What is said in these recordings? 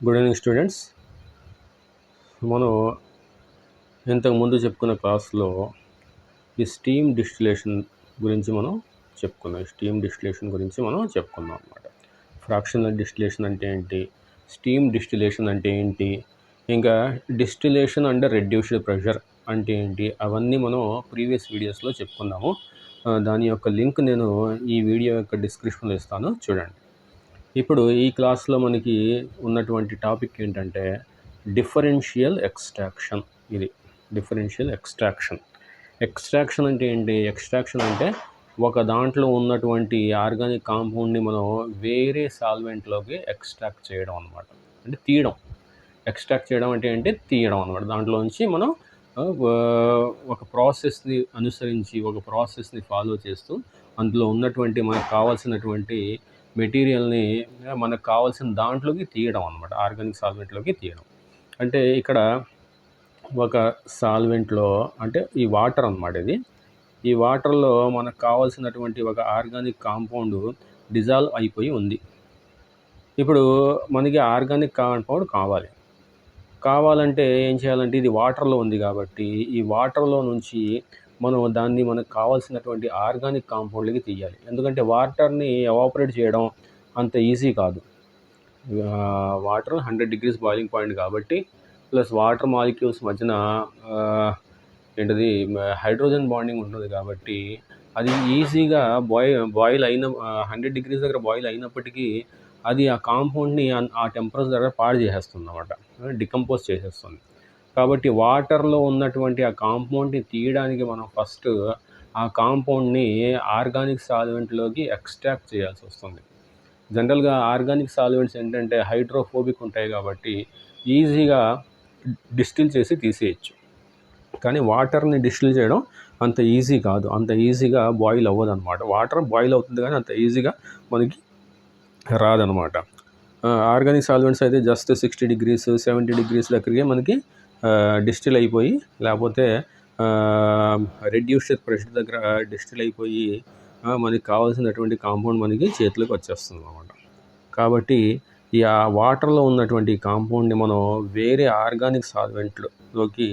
Good evening students. మనం ఇంతకుముందు చెప్పుకున్న క్లాస్లో ఈ స్టీమ్ డిస్టిలేషన్ గురించి మనం చెప్పుకున్నాం అనమాట. ఫ్రాక్షనల్ డిస్టిలేషన్ అంటే ఏంటి, స్టీమ్ డిస్టిలేషన్ అంటే ఏంటి, ఇంకా డిస్టిలేషన్ అండర్ రెడ్యూస్డ్ ప్రెషర్ అంటే ఏంటి, అవన్నీ మనం ప్రీవియస్ వీడియోస్లో చెప్పుకున్నాము. దాని యొక్క లింక్ నేను ఈ వీడియో యొక్క డిస్క్రిప్షన్లో ఇస్తాను, చూడండి. ఇప్పుడు ఈ క్లాస్లో మనకి ఉన్నటువంటి టాపిక్ ఏంటంటే డిఫరెన్షియల్ ఎక్స్ట్రాక్షన్. ఇది డిఫరెన్షియల్ ఎక్స్ట్రాక్షన్ అంటే ఏంటి? ఎక్స్ట్రాక్షన్ అంటే ఒక దాంట్లో ఉన్నటువంటి ఆర్గానిక్ కాంపౌండ్ని మనం వేరే సాల్వెంట్లోకి ఎక్స్ట్రాక్ట్ చేయడం అనమాట. అంటే తీయడం. ఎక్స్ట్రాక్ట్ చేయడం అంటే ఏంటి? తీయడం అనమాట. దాంట్లోంచి మనం ఒక ప్రాసెస్ని అనుసరించి, ఒక ప్రాసెస్ని ఫాలో చేస్తూ అందులో ఉన్నటువంటి మనకు కావాల్సినటువంటి మెటీరియల్ని మనకు కావాల్సిన దాంట్లోకి తీయడం అనమాట, ఆర్గానిక్ సాల్వెంట్లోకి తీయడం. అంటే ఇక్కడ ఒక సాల్వెంట్లో, అంటే ఈ వాటర్ అనమాట, ఈ వాటర్లో మనకు కావాల్సినటువంటి ఒక ఆర్గానిక్ కాంపౌండ్ డిజాల్వ్ అయిపోయి ఉంది. ఇప్పుడు మనకి ఆర్గానిక్ కాంపౌండ్ కావాలంటే ఏం చేయాలంటే, ఇది వాటర్లో ఉంది కాబట్టి ఈ వాటర్లో నుంచి మనం దాన్ని మనకు కావాల్సినటువంటి ఆర్గానిక్ కాంపౌండ్లకి తీయాలి. ఎందుకంటే వాటర్ని ఎవాపరేట్ చేయడం అంత ఈజీ కాదు. వాటర్ 100 degrees బాయిలింగ్ పాయింట్ కాబట్టి, ప్లస్ వాటర్ మాలిక్యూల్స్ మధ్యన హైడ్రోజన్ బాండింగ్ ఉంటుంది కాబట్టి అది ఈజీగా బాయిల్ అయిన 100 degrees దగ్గర బాయిల్ అయినప్పటికీ అది ఆ కాంపౌండ్ని ఆ టెంపరేచర్ దగ్గర పాడు చేసేస్తుంది అన్నమాట, డికంపోజ్ చేసేస్తుంది. కాబట్టి వాటర్లో ఉన్నటువంటి ఆ కాంపౌండ్ని తీయడానికి మనం ఫస్ట్ ఆ కాంపౌండ్ని ఆర్గానిక్ సాల్వెంట్లోకి ఎక్స్ట్రాక్ట్ చేయాల్సి వస్తుంది. జనరల్గా ఆర్గానిక్ సాల్వెంట్స్ ఏంటంటే హైడ్రోఫోబిక్ ఉంటాయి కాబట్టి ఈజీగా డిస్టిల్ చేసి తీసేయచ్చు. కానీ వాటర్ని డిస్టిల్ చేయడం అంత ఈజీ కాదు, అంత ఈజీగా బాయిల్ అవ్వదు అనమాట. వాటర్ బాయిల్ అవుతుంది కానీ అంత ఈజీగా మనకి రాదనమాట. ఆర్గానిక్ సాల్వెంట్స్ అయితే జస్ట్ 60 degrees 70 degrees దగ్గరికి మనకి డిస్టిల్ అయిపోయి, లేకపోతే రెడ్యూస్డ్ ప్రెషర్ దగ్గర డిస్టిల్ అయిపోయి మనకి కావాల్సినటువంటి కాంపౌండ్ మనకి చేతిలోకి వచ్చేస్తుంది అనమాట. కాబట్టి ఈ ఆ వాటర్లో ఉన్నటువంటి కాంపౌండ్ని మనం వేరే ఆర్గానిక్ సాల్వెంట్లోకి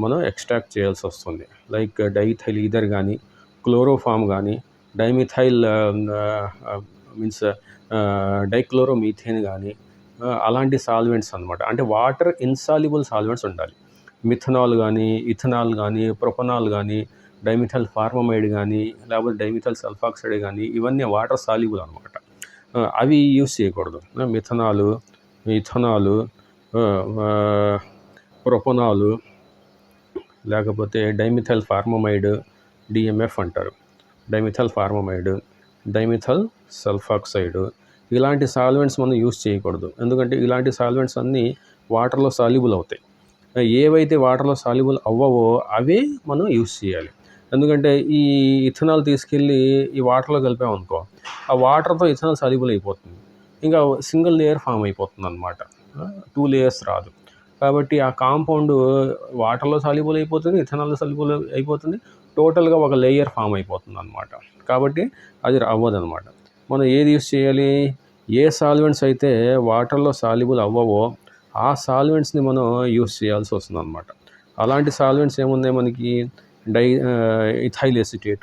మనం ఎక్స్ట్రాక్ట్ చేయాల్సి వస్తుంది. లైక్ డైథైల్ ఈథర్ కానీ, క్లోరోఫామ్ కానీ, డైమిథైల్ మీన్స్ డైక్లోరోమీథేన్ కానీ, అలాంటి సాల్వెంట్స్ అనమాట. అంటే వాటర్ ఇన్సాల్యుబుల్ సాల్వెంట్స్ ఉండాలి. మిథనాల్ కానీ, ఇథనాల్ కానీ, ప్రొపనాల్ కానీ, డైమిథైల్ ఫార్మమైడ్ కానీ, లేకపోతే డైమిథైల్ సల్ఫాక్సైడ్ కానీ, ఇవన్నీ వాటర్ సాల్యుబుల్ అనమాట. అవి యూస్ చేయకూడదు. మిథనాలు, ఇథనాలు, ప్రొపనాలు, లేకపోతే డైమిథైల్ ఫార్మమైడ్, డిఎంఎఫ్ అంటారు, డైమిథైల్ ఫార్మమైడ్, డైమిథైల్ సల్ఫాక్సైడ్, ఇలాంటి సాల్వెంట్స్ మనం యూస్ చేయకూడదు. ఎందుకంటే ఇలాంటి సాల్వెంట్స్ అన్నీ వాటర్లో సాల్యుబుల్ అవుతాయి. ఏవైతే వాటర్లో సాల్యుబుల్ అవ్వవో అవే మనం యూస్ చేయాలి. ఎందుకంటే ఈ ఇథనాల్ తీసుకెళ్ళి ఈ వాటర్లో కలిపామనుకో, ఆ వాటర్తో ఇథనాల్ సాల్యుబుల్ అయిపోతుంది, ఇంకా సింగిల్ లేయర్ ఫామ్ అయిపోతుంది అనమాట, 2 layers రాదు. కాబట్టి ఆ కాంపౌండ్ వాటర్లో సాల్యుబుల్ అయిపోతుంది, ఇథనాల్లో సాల్యుబుల్ అయిపోతుంది, టోటల్గా ఒక లేయర్ ఫామ్ అయిపోతుంది అనమాట. కాబట్టి అది అవ్వదనమాట. మనం ఏది యూస్ చేయాలి? ఏ సాల్వెంట్స్ అయితే వాటర్లో సాల్యుబుల్ అవ్వవో ఆ సాల్వెంట్స్ని మనం యూస్ చేయాల్సి వస్తుంది అనమాట. అలాంటి సాల్వెంట్స్ ఏమున్నాయి మనకి? ఇథైల్ ఎసిటేట్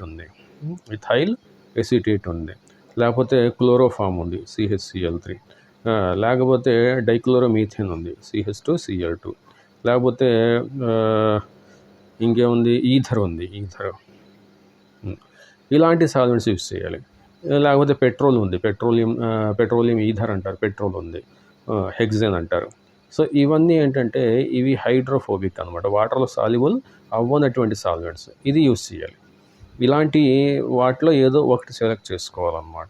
ఉంది, లేకపోతే క్లోరోఫామ్ ఉంది, CHCl3, లేకపోతే డైక్లోరోమీథేన్ ఉంది, CH2Cl2, లేకపోతే ఇంకేముంది, ఈథర్ ఉంది, ఇలాంటి సాల్వెంట్స్ యూస్ చేయాలి. లేకపోతే పెట్రోల్ ఉంది, పెట్రోలియం ఈథర్ అంటారు, పెట్రోల్ ఉంది, హెక్సేన్ అంటారు. సో ఇవన్నీ ఏంటంటే ఇవి హైడ్రోఫోబిక్ అనమాట, వాటర్లో సాల్యుబుల్ అవ్వనటువంటి సాల్వెంట్స్. ఇది యూస్ చేయాలి. ఇలాంటి వాటిలో ఏదో ఒకటి సెలెక్ట్ చేసుకోవాలన్నమాట.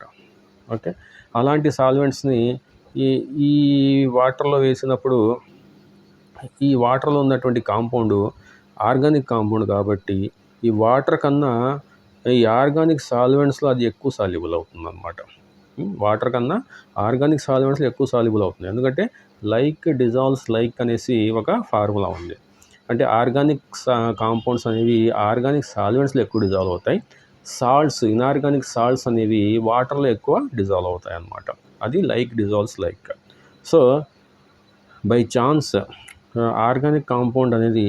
ఓకే, అలాంటి సాల్వెంట్స్ని ఈ వాటర్లో వేసినప్పుడు ఈ వాటర్లో ఉన్నటువంటి కాంపౌండ్ ఆర్గానిక్ కాంపౌండ్ కాబట్టి ఈ వాటర్ కన్నా ఈ ఆర్గానిక్ సాల్వెంట్స్లో అది ఎక్కువ సాల్యుబుల్ అవుతుంది అనమాట. వాటర్ కన్నా ఆర్గానిక్ సాల్వెంట్స్లో ఎక్కువ సాల్యుబుల్ అవుతుంది. ఎందుకంటే లైక్ డిజాల్వ్స్ లైక్ అనేసి ఒక ఫార్ములా ఉంది. అంటే ఆర్గానిక్ కాంపౌండ్స్ అనేవి ఆర్గానిక్ సాల్వెంట్స్లో ఎక్కువ డిజాల్వ్ అవుతాయి, ఇనార్గానిక్ సాల్ట్స్ అనేవి వాటర్లో ఎక్కువ డిజాల్వ్ అవుతాయి అన్నమాట. అది like dissolves like. So by chance organic compound అనేది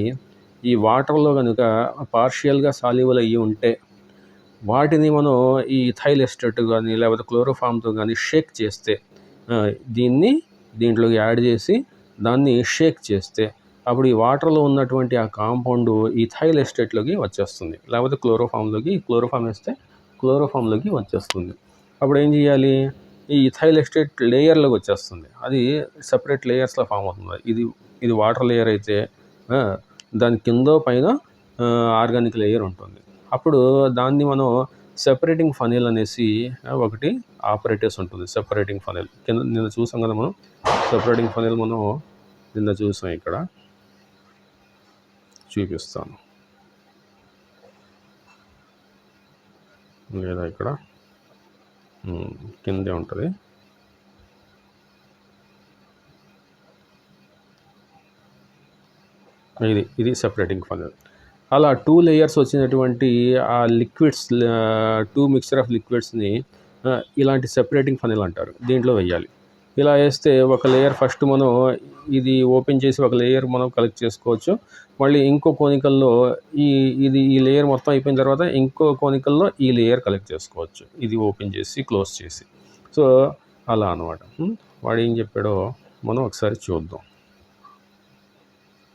ఈ వాటర్లో కనుక పార్షియల్గా సాల్యుబుల్ అయ్యి ఉంటే వాటిని మనం ఈ ఇథైల్ ఎస్టేట్ కానీ లేకపోతే క్లోరోఫామ్తో కానీ షేక్ చేస్తే దీంట్లోకి యాడ్ చేసి దాన్ని షేక్ చేస్తే అప్పుడు ఈ వాటర్లో ఉన్నటువంటి ఆ కాంపౌండ్ ఇథైల్ ఎస్టేట్లోకి వచ్చేస్తుంది, లేకపోతే క్లోరోఫామ్ వేస్తే క్లోరోఫామ్లోకి వచ్చేస్తుంది. అప్పుడు ఏం చేయాలి, ఈ ఇథైల్ ఎస్టేట్ లేయర్లోకి వచ్చేస్తుంది, అది సెపరేట్ లేయర్స్లో ఫామ్ అవుతుంది. ఇది వాటర్ లేయర్ అయితే దాని కింద పైన ఆర్గానిక్ లేయర్ ఉంటుంది. అప్పుడు దాన్ని మనం సెపరేటింగ్ ఫనెల్ అనేసి ఒకటి ఆపరేటర్స్ ఉంటుంది. సెపరేటింగ్ ఫనెల్ నిన్న చూసాం కదా మనం, సెపరేటింగ్ ఫనెల్ మనం నిన్న చూసాం. ఇక్కడ చూపిస్తాను లేదా ఇక్కడ కిందే ఉంటుంది. ఇది సెపరేటింగ్ ఫనెల్. అలా 2 లేయర్స్ వచ్చినటువంటి ఆ లిక్విడ్స్, 2 మిక్చర్ ఆఫ్ లిక్విడ్స్ని ఇలాంటి సెపరేటింగ్ ఫనెల్ అంటారు. దీంట్లో వేయాలి. ఇలా వేస్తే ఒక లేయర్ ఫస్ట్ మనం ఇది ఓపెన్ చేసి ఒక లేయర్ మనం కలెక్ట్ చేసుకోవచ్చు. మళ్ళీ ఇంకో కోనికల్లో ఈ లేయర్ మొత్తం అయిపోయిన తర్వాత ఇంకో కోనికల్లో ఈ లేయర్ కలెక్ట్ చేసుకోవచ్చు, ఇది ఓపెన్ చేసి క్లోజ్ చేసి. సో అలా అనమాట. వాడు ఏం చెప్పాడో మనం ఒకసారి చూద్దాం.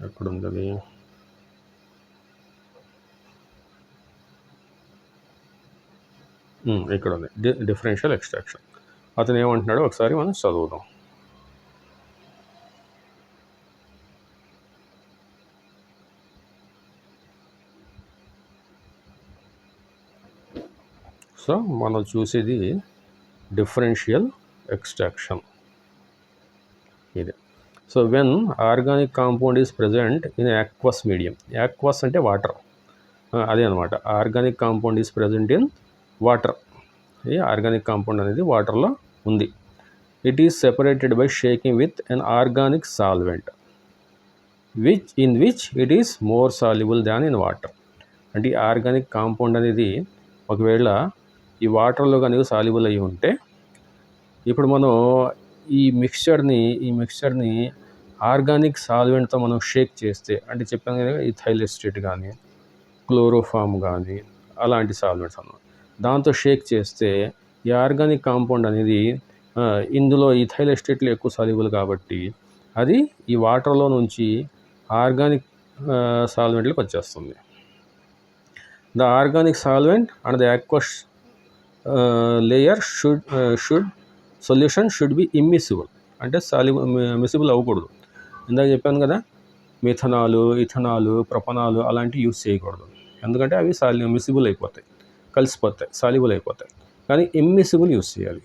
ఎక్కడుంది అది? ఇక్కడ ఉంది, డిఫరెన్షియల్ ఎక్స్ట్రాక్షన్. అతను ఏమంటున్నాడో ఒకసారి మనం చదువుదాం. సో మనం చూసేది డిఫరెన్షియల్ ఎక్స్ట్రాక్షన్ ఇది. So when organic compound is present in aqueous medium, aqueous అంటే వాటర్, అదే అనమాట. Organic compound is present in water, ఈ ఆర్గానిక్ కాంపౌండ్ అనేది వాటర్లో ఉంది. It is separated by shaking with an organic solvent in which it is more soluble than in water. అంటే ఈ organic compound అనేది ఒకవేళ ఈ వాటర్లో కనుక సాల్యుబుల్ అయ్యి ఉంటే, ఇప్పుడు మనం ఈ మిక్స్చర్ని ఆర్గానిక్ సాల్వెంట్తో మనం షేక్ చేస్తే, అంటే చెప్పాను కదా ఇథైల్ ఎస్టేట్ కానీ క్లోరోఫామ్ కానీ అలాంటి సాల్వెంట్స్ అన్నమాట, దాంతో షేక్ చేస్తే ఈ ఆర్గానిక్ కాంపౌండ్ అనేది ఇందులో ఇథైల్ ఎస్టేట్లో ఎక్కువ సాల్యుబుల్ కాబట్టి అది ఈ వాటర్లో నుంచి ఆర్గానిక్ సాల్వెంట్లకు వచ్చేస్తుంది. The organic solvent and the aqueous layer solution should be immiscible, అంటే మిసిబుల్ అవ్వకూడదు. ఇందాక చెప్పాను కదా, ఇథనాలు, ప్రొపనాలు అలాంటివి యూస్ చేయకూడదు, ఎందుకంటే అవి మిసిబుల్ అయిపోతాయి, కలిసిపోతాయి, సాల్యుబుల్ అయిపోతాయి. కానీ ఇమ్మిసిబుల్ యూస్ చేయాలి.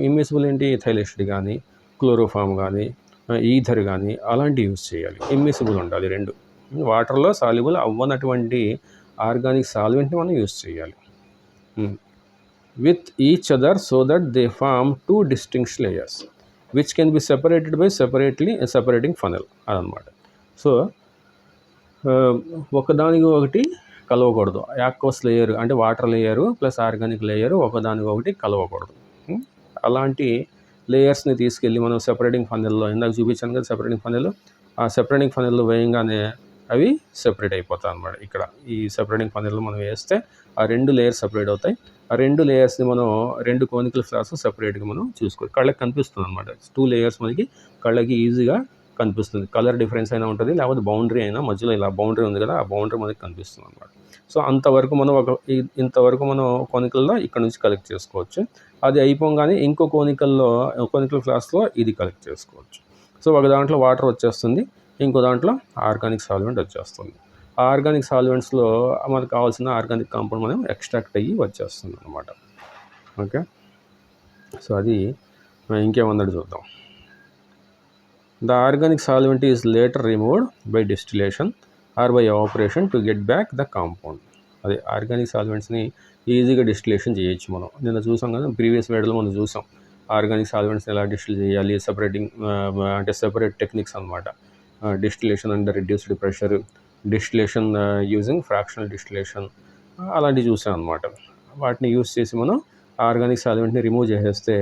ఇమ్మిసిబుల్ ఏంటి? ఇథైల్ ఎస్టేట్ కానీ క్లోరోఫామ్ కానీ ఈథర్ కానీ అలాంటివి యూస్ చేయాలి. ఇమ్మిసిబుల్ ఉండాలి రెండు. వాటర్లో సాల్యుబుల్ అవ్వనటువంటి ఆర్గానిక్ సాల్వెంట్ని మనం యూస్ చేయాలి with each other so that they form 2 distinct layers which can be separated by separating funnel అదనమాట. సో ఒకదానికి ఒకటి కలవకూడదు. యాక్వస్ లేయర్ అంటే water layer plus organic layer ఒకదానికి ఒకటి కలవకూడదు. అలాంటి లేయర్స్ని తీసుకెళ్ళి మనం సెపరేటింగ్ ఫనెల్లో, ఇందాక చూపించాను కదా సెపరేటింగ్ ఫనెల్, ఆ సెపరేటింగ్ ఫనెల్లో వేయంగానే అవి సెపరేట్ అయిపోతాయి అన్నమాట. ఇక్కడ ఈ సెపరేటింగ్ ఫనెల్లో మనం వేస్తే ఆ 2 లేయర్స్ సెపరేట్ అవుతాయి. ఆ 2 లేయర్స్ని మనం 2 కోనికల్ ఫ్లవర్స్ సెపరేట్గా మనం చూసుకోవాలి. కళ్ళకి కనిపిస్తుంది అనమాట. 2 లేయర్స్ మనకి కళ్ళకి ఈజీగా కనిపిస్తుంది. కలర్ డిఫరెన్స్ అయినా ఉంటుంది, లేకపోతే బౌండరీ అయినా మధ్యలో ఇలా బౌండరీ ఉంది కదా, ఆ బౌండరీ మనకి కనిపిస్తుంది అనమాట. సో అంతవరకు మనం ఇంతవరకు మనం కోనికల్లో ఇక్కడ నుంచి కలెక్ట్ చేసుకోవచ్చు. అది అయిపోగానే ఇంకో కోనికల్ ఫ్లవర్స్లో ఇది కలెక్ట్ చేసుకోవచ్చు. సో ఒక దాంట్లో వాటర్ వచ్చేస్తుంది, ఇంకో దాంట్లో ఆర్గానిక్ సాల్వెంట్ వచ్చేస్తుంది. ఆ ఆర్గానిక్ సాల్వెంట్స్లో మనకు కావాల్సిన ఆర్గానిక్ కాంపౌండ్ మనం ఎక్స్ట్రాక్ట్ అయ్యి వచ్చేస్తుంది అనమాట. ఓకే, సో అది ఇంకేమన్నది చూద్దాం. The organic solvent is later removed by distillation or by evaporation to get back the compound. అదే ఆర్గానిక్ సాల్వెంట్స్ని ఈజీగా డిస్టిలేషన్ చేయొచ్చు. మనం నిన్న చూసాం కదా, ప్రీవియస్ వీడియోలో మనం చూసాం ఆర్గానిక్ సాల్వెంట్స్ని ఎలా డిస్టిల్ చేయాలి, సెపరేట్ టెక్నిక్స్ అనమాట. Distillation under reduced pressure, distillation using fractional distillation, అలాంటివి చూసాం అనమాట. వాటిని యూస్ చేసి మనం ఆర్గానిక్ సాల్వెంట్ని రిమూవ్ చేసేస్తే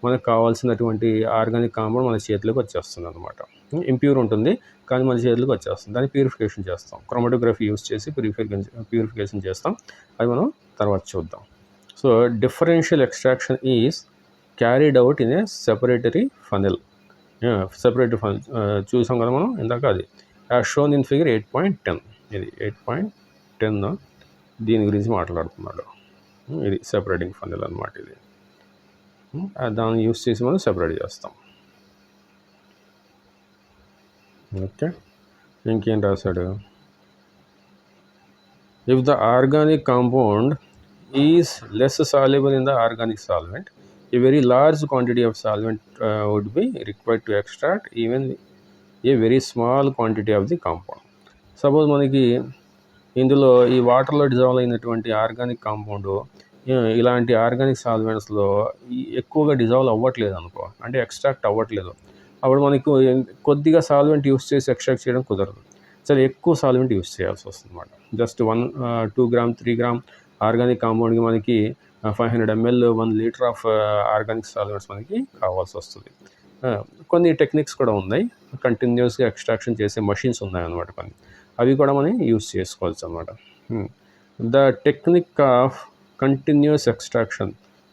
మనకు కావాల్సినటువంటి ఆర్గానిక్ కాంపౌండ్ మన చేతిలోకి వచ్చేస్తుంది అనమాట. ఇంప్యూర్ ఉంటుంది కానీ మన చేతులకు వచ్చేస్తుంది. దాన్ని ప్యూరిఫికేషన్ చేస్తాం. క్రోమటోగ్రఫీ యూస్ చేసి ప్యూరిఫికేషన్ చేస్తాం. అది మనం తర్వాత చూద్దాం. So differential extraction is carried out in a separatory funnel. Separatory funnel చూసాం కదా మనం ఇందాక. అది షోన్ ఇన్ ఫిగర్ 8.10. ఇది 8.10 దీని గురించి మాట్లాడుతున్నాడు. ఇది సెపరేటింగ్ ఫనెల్ అనమాట. ఇది దాన్ని యూస్ చేసి మనం సెపరేట్ చేస్తాం. ఓకే, ఇంకేం రాశాడు? If the organic compound is less soluble in the organic solvent, a very large quantity of solvent would be required to extract even a very small quantity of the compound. Suppose మనకి ఇందులో ఈ వాటర్లో dissolve అయినటువంటి organic compound ఇలాంటి organic సాల్వెంట్స్లో ఎక్కువగా dissolve అవ్వట్లేదు అనుకో, అంటే ఎక్స్ట్రాక్ట్ అవ్వట్లేదు, అప్పుడు మనకు కొద్దిగా సాల్వెంట్ యూస్ చేసి ఎక్స్ట్రాక్ట్ చేయడం కుదరదు. చాలా ఎక్కువ సాల్వెంట్ యూస్ చేయాల్సి వస్తుంది అనమాట. జస్ట్ 2 గ్రామ్ 3 గ్రామ్ ఆర్గానిక్ కాంపౌండ్కి మనకి 500 ml 1 litre of organic solvents మనకి కావాల్సి వస్తుంది. కొన్ని టెక్నిక్స్ కూడా ఉన్నాయి, కంటిన్యూస్గా ఎక్స్ట్రాక్షన్ చేసే మషిన్స్ ఉన్నాయన్నమాట కొన్ని, అవి కూడా మనం యూస్ చేసుకోవచ్చు అనమాట. The technique of continuous extraction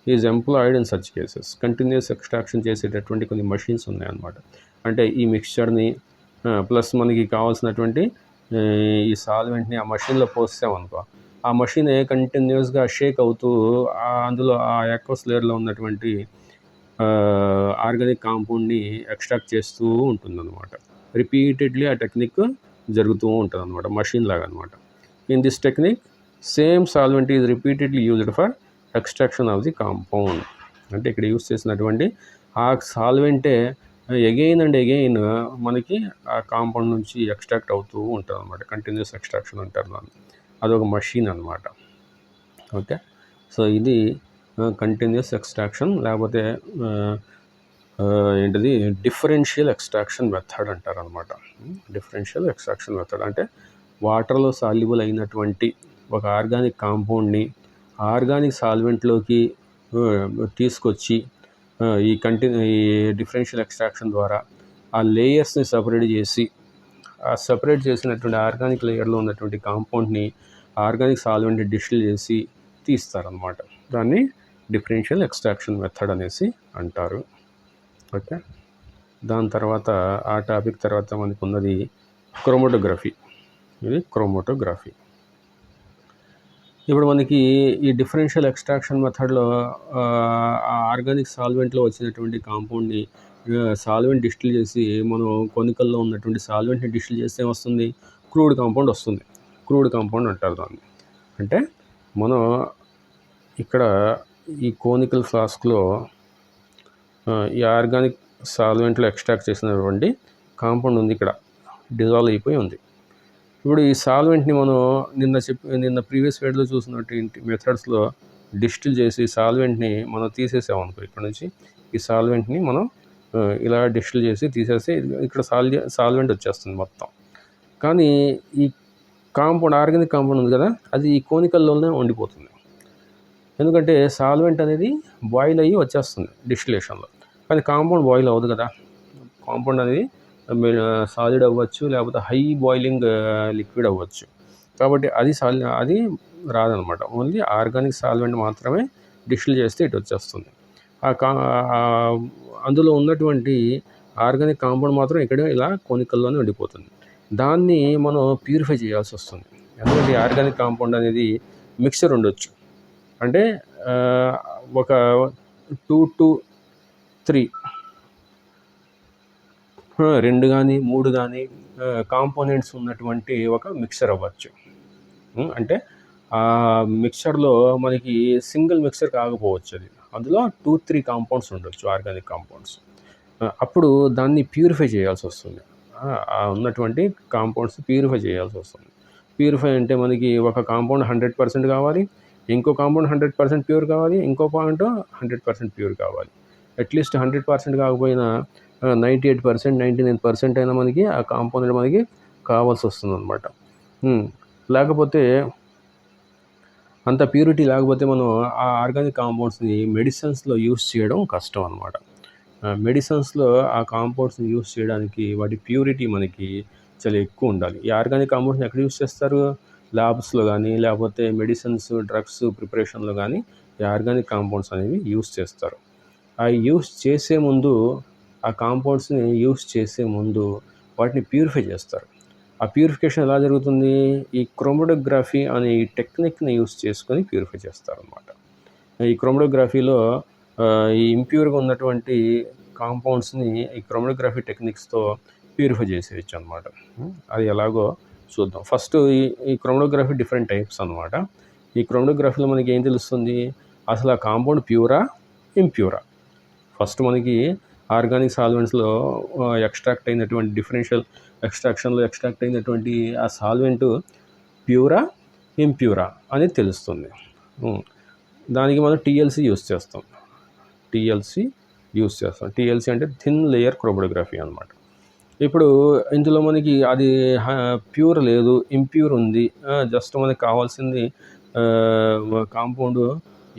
is employed in such cases. Continuous extraction చేసేటటువంటి కొన్ని మషిన్స్ ఉన్నాయన్నమాట. అంటే ఈ మిక్స్చర్ని ప్లస్ మనకి కావాల్సినటువంటి ఈ సాల్వెంట్ని ఆ మషిన్లో పోసామనుకో, ఆ మషిన్ కంటిన్యూస్గా షేక్ అవుతూ అందులో ఆ యాక్వస్ లేయర్లో ఉన్నటువంటి ఆర్గానిక్ కాంపౌండ్ని ఎక్స్ట్రాక్ట్ చేస్తూ ఉంటుందన్నమాట. రిపీటెడ్లీ ఆ టెక్నిక్ జరుగుతూ ఉంటుంది అనమాట, మషిన్ లాగా అనమాట. In this technique same solvent is repeatedly used for extraction of the compound. అంటే ఇక్కడ యూజ్ చేసినటువంటి ఆ సాల్వెంటే ఎగైన్ అండ్ ఎగైన్ మనకి ఆ కాంపౌండ్ నుంచి ఎక్స్ట్రాక్ట్ అవుతూ ఉంటుంది అనమాట. కంటిన్యూస్ ఎక్స్ట్రాక్షన్ అంటారు దాన్ని. అదొక మషిన్ అనమాట. ఓకే, సో ఇది కంటిన్యూస్ ఎక్స్ట్రాక్షన్, లేకపోతే ఏంటిది డిఫరెన్షియల్ ఎక్స్ట్రాక్షన్ మెథడ్ అంటారు అనమాట. డిఫరెన్షియల్ ఎక్స్ట్రాక్షన్ మెథడ్ అంటే వాటర్లో సాల్యుబుల్ అయినటువంటి ఒక ఆర్గానిక్ కాంపౌండ్ని ఆర్గానిక్ సాల్వెంట్లోకి తీసుకొచ్చి ఈ డిఫరెన్షియల్ ఎక్స్ట్రాక్షన్ ద్వారా ఆ లేయర్స్ని సపరేట్ చేసి, ఆ సపరేట్ చేసినటువంటి ఆర్గానిక్ లేయర్లో ఉన్నటువంటి కాంపౌండ్ని ఆర్గానిక్ సాల్వెంట్ డిస్టిల్ చేసి తీస్తారనమాట. దాన్ని డిఫరెన్షియల్ ఎక్స్ట్రాక్షన్ మెథడ్ అనేసి అంటారు. ఓకే, దాని తర్వాత ఆ టాపిక్ తర్వాత మనకు ఉన్నది క్రోమటోగ్రఫీ. ఇది క్రోమటోగ్రఫీ. ఇప్పుడు మనకి ఈ డిఫరెన్షియల్ ఎక్స్ట్రాక్షన్ మెథడ్లో ఆర్గానిక్ సాల్వెంట్లో వచ్చినటువంటి కాంపౌండ్ని సాల్వెంట్ డిస్టిల్ చేసి మనం కొనికల్లో ఉన్నటువంటి సాల్వెంట్ని డిస్టిల్ చేస్తే వస్తుంది, క్రూడ్ కాంపౌండ్ వస్తుంది. క్రూడ్ కాంపౌండ్ అంటారు దాన్ని. అంటే మనం ఇక్కడ ఈ కోనికల్ ఫ్లాస్క్లో ఈ ఆర్గానిక్ సాల్వెంట్లో ఎక్స్ట్రాక్ట్ చేసినటువంటి కాంపౌండ్ ఉంది, ఇక్కడ డిజాల్వ్ అయిపోయి ఉంది. ఇప్పుడు ఈ సాల్వెంట్ని మనం నిన్న ప్రీవియస్ స్లైడ్లో చూసినటువంటి మెథడ్స్లో డిస్టిల్ చేసి సాల్వెంట్ని మనం తీసేసామనుకో, ఇక్కడ నుంచి ఈ సాల్వెంట్ని మనం ఇలా డిస్టిల్ చేసి తీసేసి ఇక్కడ సాల్వెంట్ వచ్చేస్తుంది మొత్తం. కానీ ఈ కాంపౌండ్ ఆర్గానిక్ కాంపౌండ్ ఉంది కదా, అది ఈ కోనికల్లోనే ఉండిపోతుంది. ఎందుకంటే సాల్వెంట్ అనేది బాయిల్ అయ్యి వచ్చేస్తుంది డిస్టిలేషన్లో, కానీ కాంపౌండ్ బాయిల్ అవ్వదు కదా. కాంపౌండ్ అనేది సాలిడ్ అవ్వచ్చు, లేకపోతే హై బాయిలింగ్ లిక్విడ్ అవ్వచ్చు. కాబట్టి అది రాదనమాట. ఓన్లీ ఆర్గానిక్ సాల్వెంట్ మాత్రమే డిస్టిల్ చేస్తే ఇటు వచ్చేస్తుంది. అందులో ఉన్నటువంటి ఆర్గానిక్ కాంపౌండ్ మాత్రం ఇక్కడ ఇలా కోనికల్లోనే ఉండిపోతుంది. దాన్ని మనం ప్యూరిఫై చేయాల్సి వస్తుంది. ఎందుకంటే ఆర్గానిక్ కాంపౌండ్ అనేది మిక్చర్ ఉండొచ్చు. అంటే ఒక 2 to 3 2 కానీ 3 కానీ కాంపోనెంట్స్ ఉన్నటువంటి ఒక మిక్చర్ అవ్వచ్చు. అంటే ఆ మిక్చర్లో మనకి సింగిల్ మిక్చర్ కాకపోవచ్చు, అది అందులో 2-3 కాంపౌండ్స్ ఉండొచ్చు, ఆర్గానిక్ కాంపౌండ్స్. అప్పుడు దాన్ని ప్యూరిఫై చేయాల్సి వస్తుంది. ఉన్నటువంటి కాంపౌండ్స్ ప్యూరిఫై చేయాల్సి వస్తుంది. ప్యూరిఫై అంటే మనకి ఒక కాంపౌండ్ 100% కావాలి, ఇంకో కాంపౌండ్ 100% ప్యూర్ కావాలి, ఇంకో పాయింట్ 100% ప్యూర్ కావాలి. అట్లీస్ట్ 100% కాకపోయినా 98%, 99% అయినా మనకి ఆ కాంపౌండ్ మనకి కావాల్సి వస్తుంది అనమాట. లేకపోతే అంత ప్యూరిటీ లేకపోతే మనం ఆ ఆర్గానిక్ కాంపౌండ్స్ని మెడిసిన్స్లో యూస్ చేయడం కష్టం అనమాట. మెడిసిన్స్‌లో ఆ కాంపౌండ్స్‌ని యూజ్ చేయడానికి వాటి ప్యూరిటీ మనకి చాలా ఎక్కువ ఉండాలి. ఈ ఆర్గానిక్ కాంపౌండ్స్‌ని ఎక్కడ యూజ్ చేస్తారు? ల్యాబ్స్‌లో గానీ, లేపోతే మెడిసిన్స్, డ్రగ్స్ ప్రిపరేషన్‌లో గానీ ఈ ఆర్గానిక్ కాంపౌండ్స్ అనేవి యూజ్ చేస్తారు. యూజ్ చేసే ముందు ఆ కాంపౌండ్స్‌ని యూజ్ చేసే ముందు వాటిని ప్యూరిఫై చేస్తారు. ఆ ప్యూరిఫికేషన్ ఎలా జరుగుతుంది? ఈ క్రోమటోగ్రఫీ అనే ఈ టెక్నిక్‌ని యూజ్ చేసుకొని ప్యూరిఫై చేస్తారనమాట. ఈ క్రోమటోగ్రఫీలో ఈ ఇంప్యూర్‌గా ఉన్నటువంటి కాంపౌండ్స్‌ని ఈ క్రోమటోగ్రఫీ టెక్నిక్స్‌తో ప్యూరిఫై చేసేయొచ్చనమాట. అది ఎలాగో చూద్దాం. ఫస్ట్ ఈ క్రోమటోగ్రఫీ డిఫరెంట్ టైప్స్ అనమాట. ఈ క్రోమటోగ్రఫీలో మనకి ఏం తెలుస్తుంది? అసలు ఆ కాంపౌండ్ ప్యూరా? ఇంప్యూరా? ఫస్ట్ మనకి ఆర్గానిక్ సాల్వెంట్స్‌లో ఎక్స్ట్రాక్ట్ అయినటువంటి డిఫరెన్షియల్ ఎక్స్ట్రాక్షన్‌లో ఎక్స్ట్రాక్ట్ అయినటువంటి ఆ సాల్వెంటు ప్యూరా? ఇంప్యూరా? అనేది తెలుస్తుంది. దానికి మనం టీఎల్సీ యూజ్ చేస్తాం. టీఎల్సీ అంటే థిన్ లేయర్ క్రోమటోగ్రఫీ అనమాట. ఇప్పుడు ఇందులో మనకి అది ప్యూర్ లేదు, ఇంప్యూర్ ఉంది. జస్ట్ మనకు కావాల్సింది కాంపౌండ్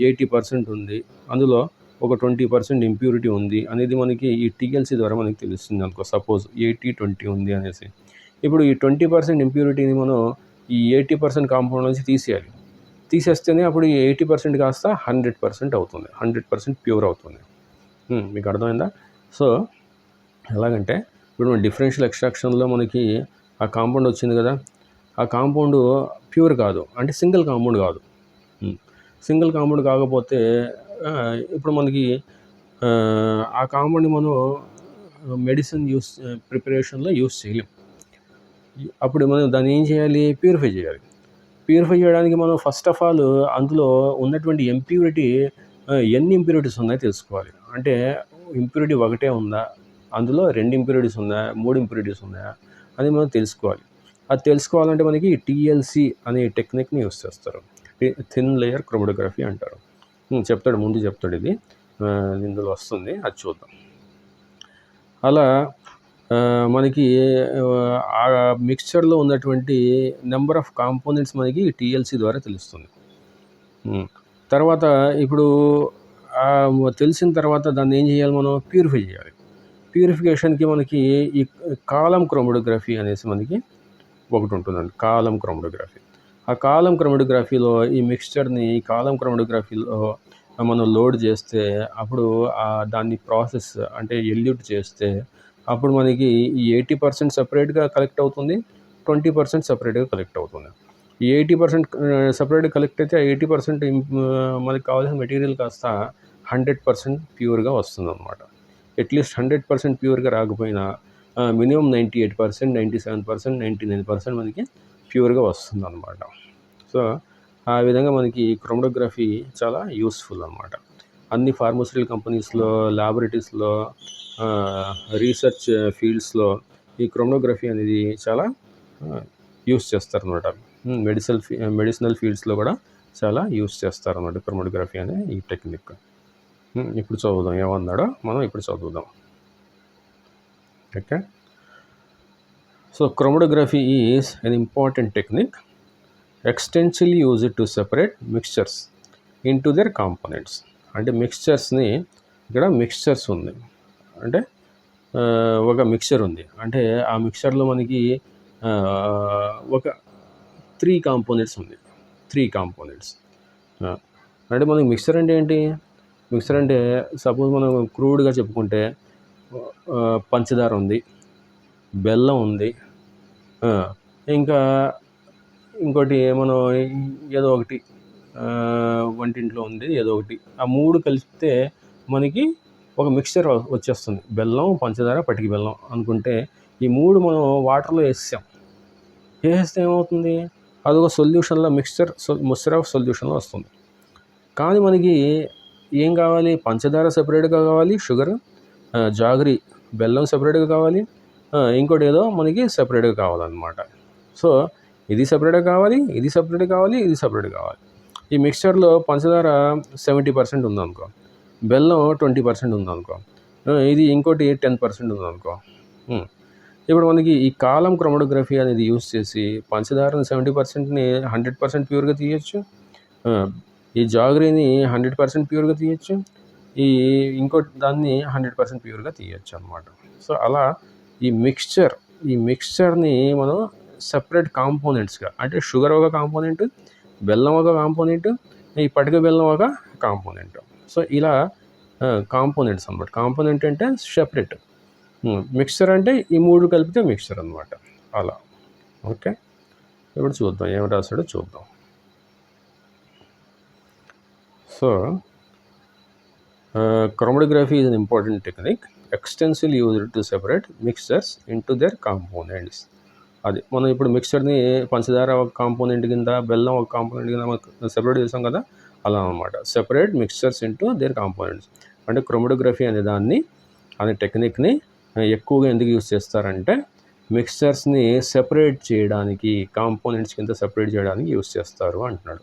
80% ఉంది. అందులో ఒక 20% ఇంప్యూరిటీ ఉంది అనేది మనకి ఈ టీఎల్సీ ద్వారా మనకి తెలుస్తుంది అనుకో. సపోజ్ 80-20 ఉంది అనేసి. ఇప్పుడు ఈ 20% ఇంప్యూరిటీని మనం ఈ 80% కాంపౌండ్ నుంచి తీసేయాలి. తీసేస్తేనే అప్పుడు ఈ 80% కాస్త 100% అవుతుంది. 100% ప్యూర్ అవుతుంది. మీకు అర్థమైందా? సో ఎలాగంటే ఇప్పుడు మన డిఫరెన్షియల్ ఎక్స్ట్రాక్షన్లో మనకి ఆ కాంపౌండ్ వచ్చింది కదా, ఆ కాంపౌండ్ ప్యూర్ కాదు, అంటే సింగిల్ కాంపౌండ్ కాదు. సింగిల్ కాంపౌండ్ కాకపోతే ఇప్పుడు మనకి ఆ కాంపౌండ్ని మనం మెడిసిన్ ప్రిపరేషన్లో యూస్ చేయలేం. అప్పుడు మనం దాన్ని ఏం చేయాలి? ప్యూరిఫై చేయాలి. ప్యూరిఫై చేయడానికి మనం ఫస్ట్ ఆఫ్ ఆల్ అందులో ఉన్నటువంటి ఇంప్యూరిటీ ఎన్ని ఇంప్యూరిటీస్ ఉన్నాయో తెలుసుకోవాలి. అంటే ఇంప్యూరిటీ ఒకటే ఉందా, అందులో 2 ఇంప్యూరిటీస్ ఉన్నాయా, 3 ఇంప్యూరిటీస్ ఉన్నాయా అని మనం తెలుసుకోవాలి. అది తెలుసుకోవాలంటే మనకి టీఎల్సీ అనే టెక్నిక్ని యూస్ చేస్తారు. థిన్ లేయర్ క్రోమటోగ్రఫీ అంటారు. ముందు చెప్తాడు ఇది ఇందులో వస్తుంది, అది చూద్దాం. అలా మనకి ఆ మిక్స్చర్లో ఉన్నటువంటి నెంబర్ ఆఫ్ కాంపోనెంట్స్ మనకి టీఎల్సీ ద్వారా తెలుస్తుంది. తర్వాత ఇప్పుడు తెలిసిన తర్వాత దాన్ని ఏం చేయాలి? మనం ప్యూరిఫై చేయాలి. ప్యూరిఫికేషన్కి మనకి ఈ కాలం క్రోమటోగ్రఫీ అనేసి మనకి ఒకటి ఉంటుందండి. కాలం క్రోమటోగ్రఫీ. ఆ కాలం క్రోమటోగ్రఫీలో ఈ మిక్స్చర్ని కాలం క్రోమటోగ్రఫీలో మనం లోడ్ చేస్తే అప్పుడు దాన్ని ప్రాసెస్ అంటే ఎల్యూట్ చేస్తే అప్పుడు మనకి ఈ 80% సపరేట్గా కలెక్ట్ అవుతుంది, 20% సపరేట్గా కలెక్ట్ అవుతుంది. ఈ 80% సపరేట్గా కలెక్ట్ అయితే ఆ 80% మనకి కావాల్సిన మెటీరియల్ కాస్త 100% ప్యూర్గా వస్తుందన్నమాట. అట్లీస్ట్ 100% ప్యూర్గా రాకపోయినా మినిమం 98%, 97%, 99% మనకి ప్యూర్గా వస్తుందన్నమాట. సో ఆ విధంగా మనకి క్రోమటోగ్రఫీ చాలా యూస్ఫుల్ అనమాట. అన్ని ఫార్మస్యూటికల్ కంపెనీస్లో, ల్యాబొరేటరీస్లో, రీసెర్చ్ ఫీల్డ్స్లో ఈ క్రోమటోగ్రఫీ అనేది చాలా యూస్ చేస్తారనమాట. మెడిసినల్ ఫీల్డ్స్లో కూడా చాలా యూస్ చేస్తారన్నమాట క్రోమటోగ్రఫీ అనే ఈ టెక్నిక్. ఇప్పుడు చదువుదాం ఏమన్నాడో మనం ఇప్పుడు చదువుదాం. Okay. So chromatography is an important technique extensively used to separate mixtures into their components. అంటే మిక్స్చర్స్ని ఇక్కడ మిక్స్చర్స్ ఉంది అంటే ఒక మిక్చర్ ఉంది అంటే ఆ మిక్చర్లో మనకి ఒక 3 కాంపోనెంట్స్ ఉంది. 3 కాంపోనెంట్స్ అంటే మనకి మిక్సర్ అంటే ఏంటి? మిక్సర్ అంటే సపోజ్ మనం క్రూడ్గా చెప్పుకుంటే పంచదార ఉంది, బెల్లం ఉంది, ఇంకా ఇంకోటి మనం ఏదో ఒకటి వంటింట్లో ఉంది ఏదో ఒకటి, ఆ 3 కలిపితే మనకి ఒక మిక్స్చర్ వచ్చేస్తుంది. బెల్లం, పంచదార, పటికి బెల్లం అనుకుంటే ఈ 3 మనం వాటర్లో వేసేస్తే ఏమవుతుంది? అదొక సొల్యూషన్లో మిక్స్చర్ ఆఫ్ సొల్యూషన్లో వస్తుంది. కానీ మనకి ఏం కావాలి? పంచదార సపరేట్గా కావాలి, షుగర్ జాగరి బెల్లం సపరేట్గా కావాలి, ఇంకోటి ఏదో మనకి సపరేట్గా కావాలన్నమాట. సో ఇది సపరేట్గా కావాలి, ఇది సపరేట్గా కావాలి, ఇది సపరేట్గా కావాలి. ఈ మిక్స్చర్లో పంచదార 70% ఉందనుకో, బెల్లం 20% ఉందనుకో, ఇది ఇంకోటి 10% ఉందనుకో. ఇప్పుడు మనకి ఈ కాలం క్రోమటోగ్రఫీ అనేది యూస్ చేసి పంచదారని 70%ని 100% ప్యూర్గా తీయచ్చు, ఈ జాగరీని 100% ప్యూర్గా తీయచ్చు, ఈ ఇంకో దాన్ని 100% ప్యూర్గా తీయచ్చు అనమాట. సో అలా ఈ మిక్స్చర్ని మనం సెపరేట్ కాంపోనెంట్స్గా, అంటే షుగర్ ఒక కాంపోనెంట్, బెల్లం ఒక కాంపోనెంట్, ఈ పటిక బెల్లం ఒక కాంపోనెంట్. సో ఇలా కాంపోనెంట్స్ అనమాట. కాంపోనెంట్ అంటే సెపరేట్, మిక్స్చర్ అంటే ఈ మూడు కలిపితే మిక్స్చర్ అనమాట. అలా ఓకే. ఇప్పుడు చూద్దాం ఏం రాశాడో చూద్దాం. So chromatography is an important technique extensively used to separate mixtures into their components. అది మనం ఇప్పుడు మిక్సర్ని పంచదార ఒక కాంపోనెంట్ కింద, బెల్లం ఒక కాంపోనెంట్ కింద మనం సెపరేట్ చేసాం కదా, అలా అనమాట. Separate mixtures into there components. అంటే క్రోమటోగ్రఫీ అనే టెక్నిక్ని ఎక్కువగా ఎందుకు యూజ్ చేస్తారంటే మిక్స్చర్స్ని సెపరేట్ చేయడానికి, కాంపోనెంట్స్ కింద సెపరేట్ చేయడానికి యూజ్ చేస్తారు అంటున్నాడు.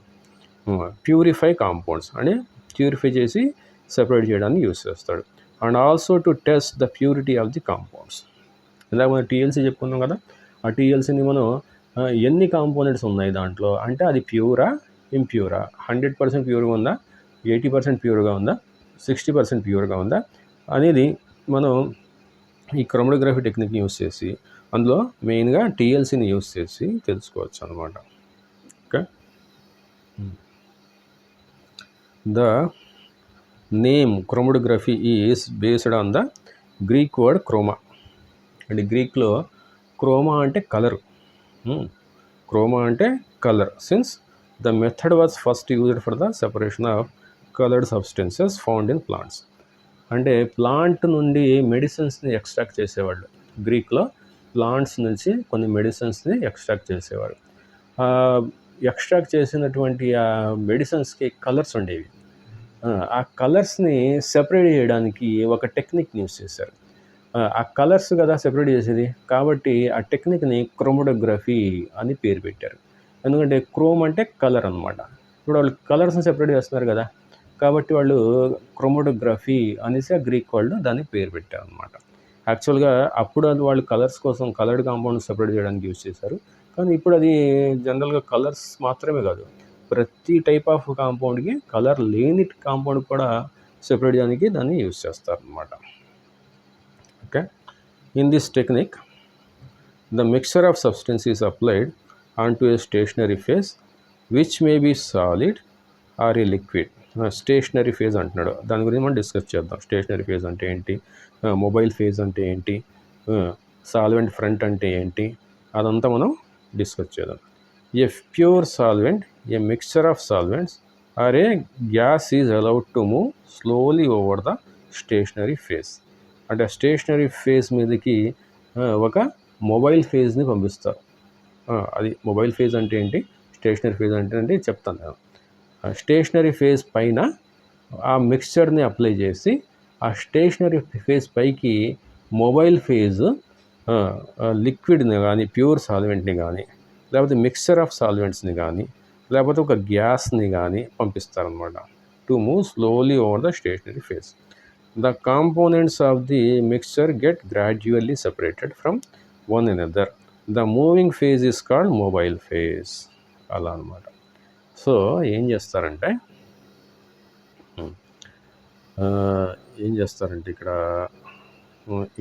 ప్యూరిఫై కాంపౌండ్స్ అంటే ప్యూరిఫై చేసి సెపరేట్ చేయడానికి యూజ్ చేస్తాడు. And also to test the purity of the compounds. ఇందాక మనం టీఎల్సీ చెప్పుకున్నాం కదా, ఆ టీఎల్సీని మనం ఎన్ని కాంపోనెంట్స్ ఉన్నాయి దాంట్లో, అంటే అది ప్యూరా ఇంప్యూరా, 100% ప్యూర్గా ఉందా, 80% ప్యూర్గా ఉందా, 60% ప్యూర్గా ఉందా అనేది మనం ఈ క్రోమటోగ్రఫీ టెక్నిక్ని యూజ్ చేసి, అందులో మెయిన్గా టీఎల్సీని యూజ్ చేసి తెలుసుకోవచ్చు అనమాట. Okay. The name chromatography is based on the Greek word Croma. అంటే గ్రీక్లో క్రోమా అంటే కలర్, క్రోమా అంటే colour. Since the method was first used for the separation of coloured substances found in plants. అంటే plant నుండి మెడిసిన్స్ని extract చేసేవాళ్ళు. గ్రీక్లో plants నుంచి కొన్ని మెడిసిన్స్ని extract చేసేవారు. Extract చేసినటువంటి ఆ మెడిసిన్స్కి కలర్స్ ఉండేవి. ఆ కలర్స్ని సెపరేట్ చేయడానికి ఒక టెక్నిక్ని యూజ్ చేశారు. ఆ కలర్స్ కదా సెపరేట్ చేసేది, కాబట్టి ఆ టెక్నిక్ని క్రోమటోగ్రఫీ అని పేరు పెట్టారు. ఎందుకంటే క్రోమ్ అంటే కలర్ అనమాట. ఇప్పుడు వాళ్ళు కలర్స్ని సెపరేట్ చేస్తున్నారు కదా, కాబట్టి వాళ్ళు క్రోమటోగ్రఫీ అనేసి ఆ గ్రీక్ వాళ్ళు దాన్ని పేరు పెట్టారు అనమాట. యాక్చువల్గా అప్పుడు అది వాళ్ళు కలర్స్ కోసం కలర్డ్ కాంపౌండ్ సెపరేట్ చేయడానికి యూజ్ చేశారు. కానీ ఇప్పుడు అది జనరల్గా కలర్స్ మాత్రమే కాదు, ప్రతి టైప్ ఆఫ్ కాంపౌండ్కి కలర్ లేని కాంపౌండ్ కూడా సెపరేట్ చేయడానికి దాన్ని యూజ్ చేస్తారు అనమాట. Okay. In this technique, the mixture of substance is applied onto a stationary phase which may be solid or a liquid. Stationary phase అంటున్నాడు, దాని గురించి మనం డిస్కస్ చేద్దాం. స్టేషనరీ ఫేజ్ అంటే ఏంటి, మొబైల్ ఫేజ్ అంటే ఏంటి, సాల్వెంట్ ఫ్రంట్ అంటే ఏంటి, అదంతా మనం డిస్కస్ చేద్దాం. A pure solvent, a mixture of solvents or a gas is allowed to move slowly over the stationary phase. అంటే స్టేషనరీ ఫేజ్ మీదకి ఒక మొబైల్ ఫేజ్ని పంపిస్తారు. అది మొబైల్ ఫేజ్ అంటే ఏంటి, స్టేషనరీ ఫేజ్ అంటే చెప్తాను నేను. స్టేషనరీ ఫేజ్ పైన ఆ మిక్స్చర్ని అప్లై చేసి ఆ స్టేషనరీ ఫేజ్ పైకి మొబైల్ ఫేజ్ లిక్విడ్ని కానీ, ప్యూర్ సాల్వెంట్ని కానీ, లేకపోతే మిక్స్చర్ ఆఫ్ సాల్వెంట్స్ని కానీ, లేకపోతే ఒక గ్యాస్ని కానీ పంపిస్తారనమాట. To move slowly over the stationary phase. The components of the mixture get gradually separated from one another. The moving phase is called mobile phase. అలా అనమాట. సో ఏం చేస్తారంటే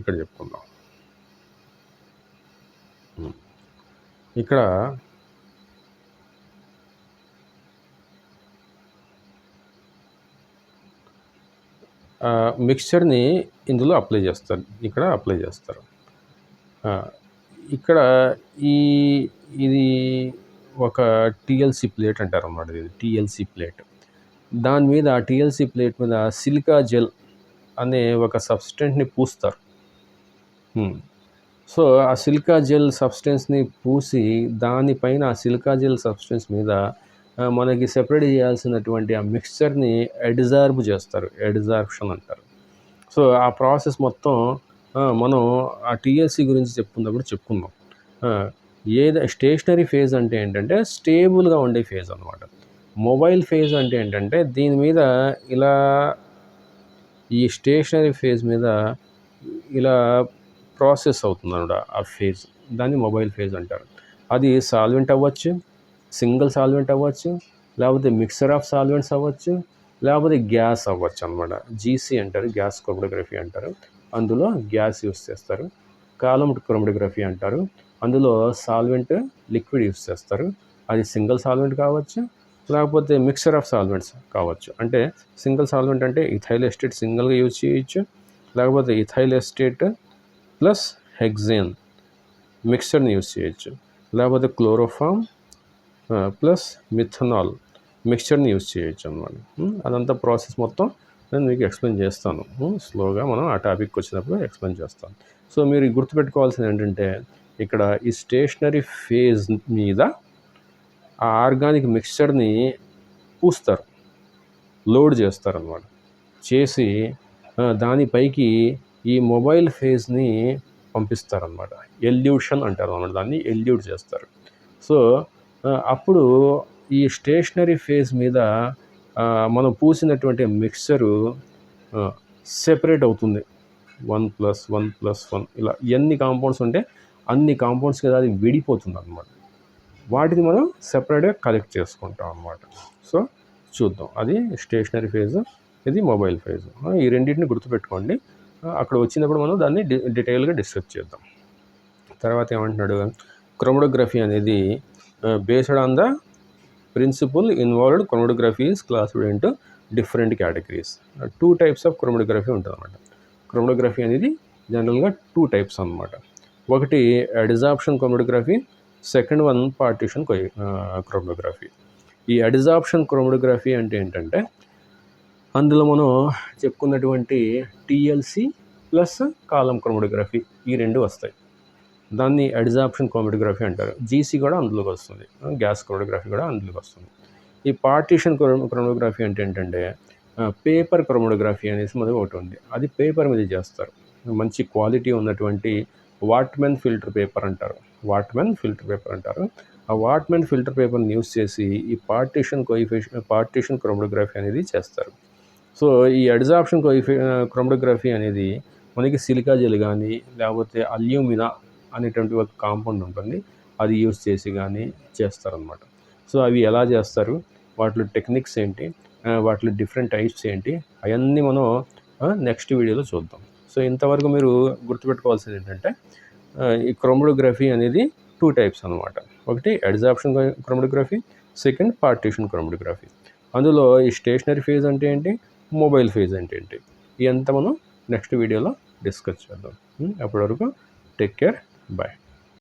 ఇక్కడ చెప్పుకుందాం. ఇక్కడ మిక్స్చర్ని ఇందులో అప్లై చేస్తారు, ఇక్కడ అప్లై చేస్తారు. ఇక్కడ ఇది ఒక టీఎల్సీ ప్లేట్ అంటారు అన్నమాట. ఇది టీఎల్సీ ప్లేట్. దాని మీద ఆ టీఎల్సీ ప్లేట్ మీద సిలికా జెల్ అనే ఒక సబ్స్టెంట్ని పూస్తారు. సో ఆ సిలికా జెల్ సబ్స్టెన్స్ని పూసి దానిపైన ఆ సిలికా జెల్ సబ్స్టెన్స్ మీద మనకి సెపరేట్ చేయాల్సినటువంటి ఆ మిక్స్చర్ని అడ్జార్బ్ చేస్తారు, అడ్జార్ప్షన్ అంటారు. సో ఆ ప్రాసెస్ మొత్తం మనం ఆ టీఎల్సీ గురించి చెప్పుకుందాం. స్టేషనరీ ఫేజ్ అంటే ఏంటంటే స్టేబుల్గా ఉండే ఫేజ్ అనమాట. మొబైల్ ఫేజ్ అంటే ఏంటంటే దీని మీద ఇలా ఈ స్టేషనరీ ఫేజ్ మీద ఇలా ప్రాసెస్ అవుతుంది అన్నమాట ఆ ఫేజ్, దాన్ని మొబైల్ ఫేజ్ అంటారు. అది సాల్వెంట్ అవ్వచ్చు, సింగిల్ సాల్వెంట్ అవ్వచ్చు, లేకపోతే మిక్సర్ ఆఫ్ సాల్వెంట్స్ అవ్వచ్చు, లేకపోతే గ్యాస్ అవ్వచ్చు అనమాట. జీసీ అంటారు, గ్యాస్ క్రోమటోగ్రఫీ అంటారు. అందులో గ్యాస్ యూస్ చేస్తారు. కాలం క్రోమటోగ్రఫీ అంటారు. అందులో సాల్వెంట్ లిక్విడ్ యూస్ చేస్తారు. అది సింగిల్ సాల్వెంట్ కావచ్చు, లేకపోతే మిక్చర్ ఆఫ్ సాల్వెంట్స్ కావచ్చు. అంటే సింగిల్ సాల్వెంట్ అంటే ఇథైల్ ఎస్టేట్ సింగిల్గా యూజ్ చేయొచ్చు, లేకపోతే ఇథైల్ ఎస్టేట్ ప్లస్ హెక్సేన్ మిక్చర్ని యూజ్ చేయొచ్చు, లేకపోతే క్లోరోఫామ్ ప్లస్ మిథనాల్ మిక్చర్ని యూజ్ చేయొచ్చు అనమాట. అదంతా ప్రాసెస్ మొత్తం నేను మీకు ఎక్స్ప్లెయిన్ చేస్తాను. స్లోగా మనం ఆ టాపిక్కి వచ్చినప్పుడు ఎక్స్ప్లెయిన్ చేస్తాను. సో మీరు గుర్తుపెట్టుకోవాల్సింది ఏంటంటే, ఇక్కడ ఈ స్టేషనరీ ఫేజ్ మీద ఆ ఆర్గానిక్ మిక్చర్ని పూస్తారు, లోడ్ చేస్తారనమాట. చేసి దానిపైకి ఈ మొబైల్ ఫేజ్ని పంపిస్తారనమాట. ఎల్యూషన్ అంటారు అన్నమాట, దాన్ని ఎల్యూట్ చేస్తారు. సో అప్పుడు ఈ స్టేషనరీ ఫేజ్ మీద మనం పూసినటువంటి మిక్చరు సెపరేట్ అవుతుంది. 1+1+1 ఇలా ఎన్ని కాంపౌండ్స్ ఉంటే అన్ని కాంపౌండ్స్ కదా అది విడిపోతుంది అనమాట. వాటిని మనం సెపరేట్గా కలెక్ట్ చేసుకుంటాం అన్నమాట. సో చూద్దాం, అది స్టేషనరీ ఫేజ్, ఇది మొబైల్ ఫేజ్. ఈ రెండింటిని గుర్తుపెట్టుకోండి. అక్కడ వచ్చినప్పుడు మనం దాన్ని డీటెయిల్గా డిస్కస్ చేద్దాం. తర్వాత ఏమంటున్నాడు, క్రోమటోగ్రఫీ అనేది based on the principle involved chromatography is classified into different categories. 2 types of chromatography ఉంటుంది అన్నమాట. క్రోమటోగ్రఫీ అనేది జనరల్గా 2 టైప్స్ అన్నమాట. ఒకటి adsorption chromatography, second one partition chromatography. ఈ అడిజార్ప్షన్ క్రోమటోగ్రఫీ అంటే ఏంటంటే, అందులో మనం చెప్పుకున్నటువంటి టీఎల్సి ప్లస్ కాలం క్రోమటోగ్రఫీ ఈ రెండు వస్తాయి. దాన్ని అడిజార్ప్షన్ క్రోమటోగ్రఫీ అంటారు. జీసీ కూడా అందులోకి వస్తుంది, గ్యాస్ క్రోమటోగ్రఫీ కూడా అందులోకి వస్తుంది. ఈ పార్టిషన్ క్రోమటోగ్రఫీ అంటే ఏంటంటే, పేపర్ క్రోమటోగ్రఫీ అనేసి మనకి ఒకటి ఉంది. అది పేపర్ మీద చేస్తారు. మంచి క్వాలిటీ ఉన్నటువంటి వాట్మెన్ ఫిల్టర్ పేపర్ అంటారు. ఆ వాట్మెన్ ఫిల్టర్ పేపర్ని యూస్ చేసి ఈ పార్టిషన్ క్రోమటోగ్రఫీ అనేది చేస్తారు. సో ఈ అడిజార్ప్షన్ క్రోమటోగ్రఫీ అనేది మనకి సిలికా జెల్ కానీ, లేకపోతే అల్యూమినా అనేటువంటి ఒక కాంపౌండ్ ఉంటుంది, అది యూస్ చేసి కానీ చేస్తారనమాట. సో అవి ఎలా చేస్తారు, వాటిలో టెక్నిక్స్ ఏంటి, వాటిలో డిఫరెంట్ టైప్స్ ఏంటి, అవన్నీ మనం నెక్స్ట్ వీడియోలో చూద్దాం. సో ఇంతవరకు మీరు గుర్తుపెట్టుకోవాల్సింది ఏంటంటే, ఈ క్రోమటోగ్రఫీ అనేది 2 టైప్స్ అనమాట. ఒకటి adsorption chromatography, second partition chromatography. అందులో ఈ స్టేషనరీ ఫేజ్ అంటే ఏంటి, మొబైల్ ఫేజ్ అంటే ఏంటి, ఇదంతా మనం నెక్స్ట్ వీడియోలో డిస్కస్ చేద్దాం. అప్పటి వరకు టేక్ కేర్, బాయ్.